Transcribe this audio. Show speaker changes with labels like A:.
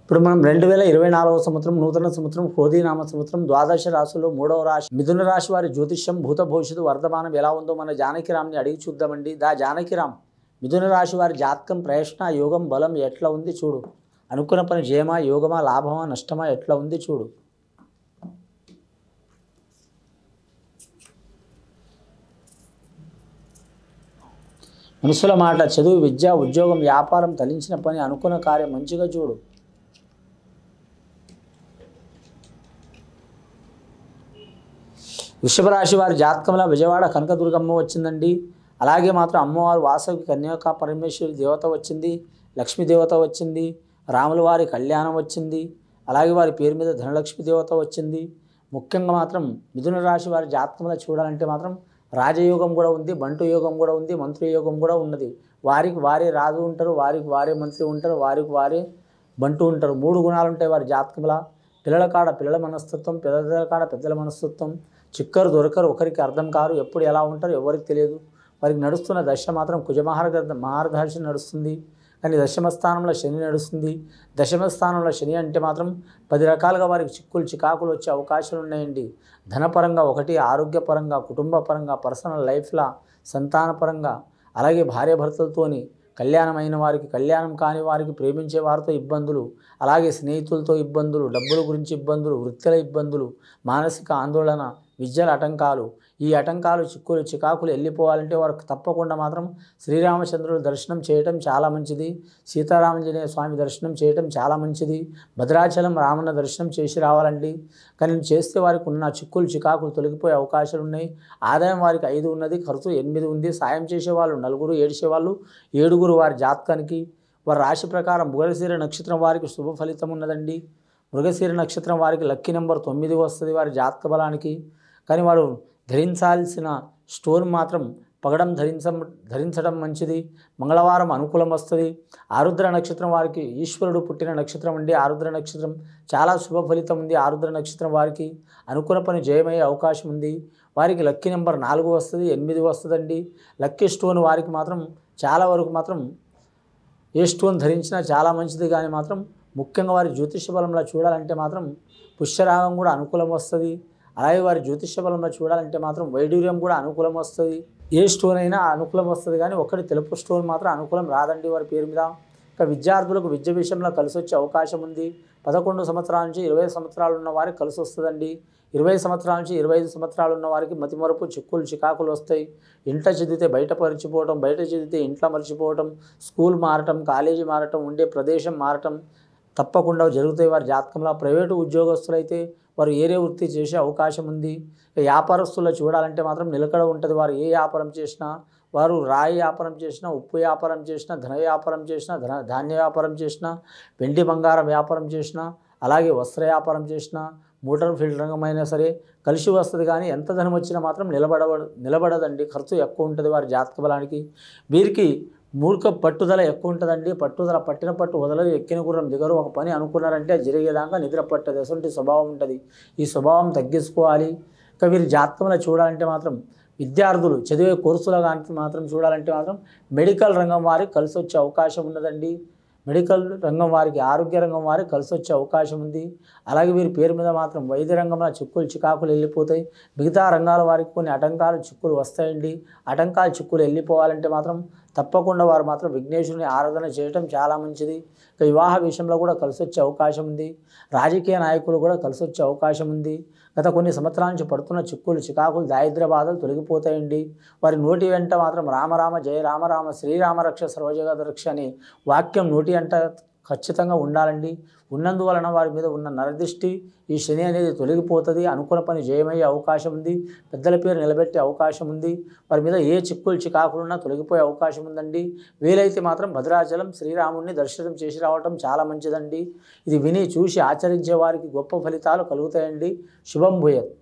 A: ఇప్పుడు మనం 2024 సంవత్సరం నూతన సంవత్సరం క్రోధీనామ సంవత్సరం ద్వాదశ రాశుల్లో 3వ రాశి మిథున రాశి వారి జ్యోతిష్యం భూత భవిష్యత్తు వర్తమానం ఎలా ఉందో మన జానకిరామ్ని అడిగి చూద్దామండి. జానకిరామ్, మిథున రాశి వారి జాతకం ప్రయత్న యోగం బలం ఎట్లా ఉంది చూడు. అనుకున్న పని జయమా, యోగమా, లాభమా, నష్టమా ఎట్లా ఉంది చూడు. మనుషుల మాట, చదువు, విద్య, ఉద్యోగం, వ్యాపారం, తలించిన పని, అనుకున్న కార్యం మంచిగా చూడు. వృషభ రాశి వారి జాతకంలో విజయవాడ కనకదుర్గమ్మ వచ్చిందండి. అలాగే మాత్రం అమ్మవారు వాసవి కన్యాక పరమేశ్వరి దేవత వచ్చింది, లక్ష్మీ దేవత వచ్చింది, రాముల వారి కళ్యాణం వచ్చింది. అలాగే వారి పేరు మీద ధనలక్ష్మి దేవత వచ్చింది. ముఖ్యంగా మాత్రం మిథున రాశి వారి జాతకంలో చూడాలంటే మాత్రం రాజయోగం కూడా ఉంది, బంటు యోగం కూడా ఉంది, మంత్రి యోగం కూడా ఉన్నది. వారికి వారే రాజు ఉంటారు, వారికి వారే మంత్రి ఉంటారు, వారికి వారే బంటు ఉంటారు. 3 గుణాలు ఉంటాయి వారి జాతకంలో. పిల్లల కాడ పిల్లల మనస్తత్వం, పెద్దల కాడ పెద్దల మనస్తత్వం. చిక్కరు దొరకరు, ఒకరికి అర్థం కారు, ఎప్పుడు ఎలా ఉంటారు ఎవరికి తెలియదు. వారికి నడుస్తున్న దశ మాత్రం మహారదర్శి నడుస్తుంది. కానీ దశమ స్థానంలో శని నడుస్తుంది. దశమ స్థానంలో శని అంటే మాత్రం 10 రకాలుగా వారికి చికాకులు వచ్చే అవకాశాలు ఉన్నాయండి. ధనపరంగా ఒకటి, ఆరోగ్యపరంగా, కుటుంబ పరంగా, పర్సనల్ లైఫ్లో, సంతానపరంగా, అలాగే భార్యాభర్తలతోని, కళ్యాణమైన వారికి, కళ్యాణం కాని వారికి, ప్రేమించే వారితో ఇబ్బందులు, అలాగే స్నేహితులతో ఇబ్బందులు, డబ్బుల గురించి ఇబ్బందులు, వృత్తిల ఇబ్బందులు, మానసిక ఆందోళన, విద్యల ఆటంకాలు. ఈ ఆటంకాలు, చికాకులు వెళ్ళిపోవాలంటే వారికి తప్పకుండా మాత్రం శ్రీరామచంద్రుడు దర్శనం చేయటం చాలా మంచిది. సీతారామాంజనేయ స్వామి దర్శనం చేయటం చాలా మంచిది. భద్రాచలం రామన్న దర్శనం చేసి రావాలండి. కానీ చేస్తే వారికి ఉన్న చికాకులు తొలగిపోయే అవకాశాలు ఉన్నాయి. ఆదాయం వారికి 5 ఉన్నది, ఖర్చు 8 ఉంది. సాయం చేసేవాళ్ళు 4, ఏడ్చేవాళ్ళు 7 వారి జాతకానికి. వారి రాశి ప్రకారం మృగశిర నక్షత్రం వారికి శుభ ఫలితం ఉన్నదండి. మృగశిర నక్షత్రం వారికి లక్కీ నెంబర్ 9 వస్తుంది వారి జాతక బలానికి. కానీ వారు ధరించాల్సిన స్టోన్ మాత్రం పగడం ధరించడం మంచిది. మంగళవారం అనుకూలం వస్తుంది. ఆరుద్ర నక్షత్రం వారికి ఈశ్వరుడు పుట్టిన నక్షత్రం అండి. ఆరుద్ర నక్షత్రం చాలా శుభ ఫలితం ఉంది. ఆరుద్ర నక్షత్రం వారికి అనుకున్న పని జయమయ్యే అవకాశం ఉంది. వారికి లక్కీ నెంబర్ 4 వస్తుంది, 8 వస్తుందండి. లక్కీ స్టోన్ వారికి మాత్రం చాలా వరకు మాత్రం ఏ స్టోన్ ధరించినా చాలా మంచిది. కానీ మాత్రం ముఖ్యంగా వారి జ్యోతిష బలంలో చూడాలంటే మాత్రం పుష్యరాగం కూడా అనుకూలం వస్తుంది. అలాగే వారి జ్యోతిష బలంలో చూడాలంటే మాత్రం వైడూర్యం కూడా అనుకూలం వస్తుంది. ఏ స్టోన్ అయినా అనుకూలం వస్తుంది, కానీ ఒకటి తెలుపు స్టోన్ మాత్రం అనుకూలం రాదండి వారి పేరు మీద. ఇంకా విద్యార్థులకు విద్య విషయంలో కలిసి వచ్చే అవకాశం ఉంది. 11 సంవత్సరాల నుంచి 20 సంవత్సరాలు ఉన్న వారికి కలిసి వస్తుందండి. 20 సంవత్సరాల నుంచి 25 సంవత్సరాలు ఉన్న వారికి మతిమరుపు, చికాకులు వస్తాయి. ఇంట్లో చదివితే బయట మర్చిపోవటం, బయట చదివితే ఇంట్లో మర్చిపోవటం, స్కూల్ మారటం, కాలేజీ మారటం, ఉండే ప్రదేశం మారటం తప్పకుండా జరుగుతాయి వారి జాతకంలో. ప్రైవేటు ఉద్యోగస్తులైతే వారు ఏరే వృత్తి చేసే అవకాశం ఉంది. వ్యాపారస్తుల్లో చూడాలంటే మాత్రం నిలకడ ఉంటుంది. వారు ఏ వ్యాపారం చేసినా, వారు రాయి వ్యాపారం చేసినా, ఉప్పు వ్యాపారం చేసినా, ధన వ్యాపారం చేసినా, ధాన్య వ్యాపారం చేసినా, వెండి బంగారం వ్యాపారం చేసినా, అలాగే వస్త్ర వ్యాపారం చేసినా, మోటార్ ఫీల్డ్ రంగం అయినా సరే కలిసి వస్తుంది. కానీ ఎంత ధనం వచ్చినా మాత్రం నిలబడదండి. ఖర్చు ఎక్కువ ఉంటుంది వారి జాతక బలానికి. వీరికి పట్టుదల ఎక్కువ ఉంటుందండి. పట్టిన పట్టు వదలదు, ఎక్కిన గుర్రం దిగరు. ఒక పని అనుకున్నారంటే జరిగేదాకా నిద్ర పట్టదు. అటువంటి స్వభావం ఉంటుంది. ఈ స్వభావం తగ్గించుకోవాలి. ఇంకా వీరి జాతకంలో చూడాలంటే మాత్రం విద్యార్థులు చదివే కోర్సులో కానీ మాత్రం చూడాలంటే మాత్రం మెడికల్ రంగం వారికి కలిసి వచ్చే అవకాశం ఉన్నదండి. మెడికల్ రంగం వారికి, ఆరోగ్య రంగం వారికి కలిసి వచ్చే అవకాశం ఉంది. అలాగే వీరి పేరు మీద మాత్రం వైద్య రంగంలో చికాకులు వెళ్ళిపోతాయి. మిగతా రంగాల వారికి కొన్ని ఆటంకాలు, చిక్కులు వస్తాయండి. చిక్కులు వెళ్ళిపోవాలంటే మాత్రం తప్పకుండా వారు మాత్రం విఘ్నేశ్వరుని ఆరాధన చేయటం చాలా మంచిది. ఇక వివాహ విషయంలో కూడా కలిసి వచ్చే అవకాశం ఉంది. రాజకీయ నాయకులు కూడా కలిసి వచ్చే అవకాశం ఉంది. గత కొన్ని సంవత్సరాల నుంచి పడుతున్న చికాకులు, దారిద్ర్య బాధలు తొలగిపోతాయండి. వారి నోటి వెంట మాత్రం రామరామ జయ రామరామ శ్రీరామ రక్ష సర్వజగత రక్ష అనే వాక్యం నోటి వెంట ఖచ్చితంగా ఉండాలండి. ఉన్నందువలన వారి మీద ఉన్న నరదృష్టి, ఈ శని అనేది తొలగిపోతుంది. అనుకున్న పని జయమయ్యే అవకాశం ఉంది. పెద్దల పేరు నిలబెట్టే అవకాశం ఉంది. వారి మీద ఏ చికాకులున్నా తొలగిపోయే అవకాశం ఉందండి. వీలైతే మాత్రం భద్రాచలం శ్రీరాముడిని దర్శనం చేసి రావటం చాలా మంచిదండి. ఇది విని చూసి ఆచరించే వారికి గొప్ప ఫలితాలు కలుగుతాయండి. శుభం భూయత్.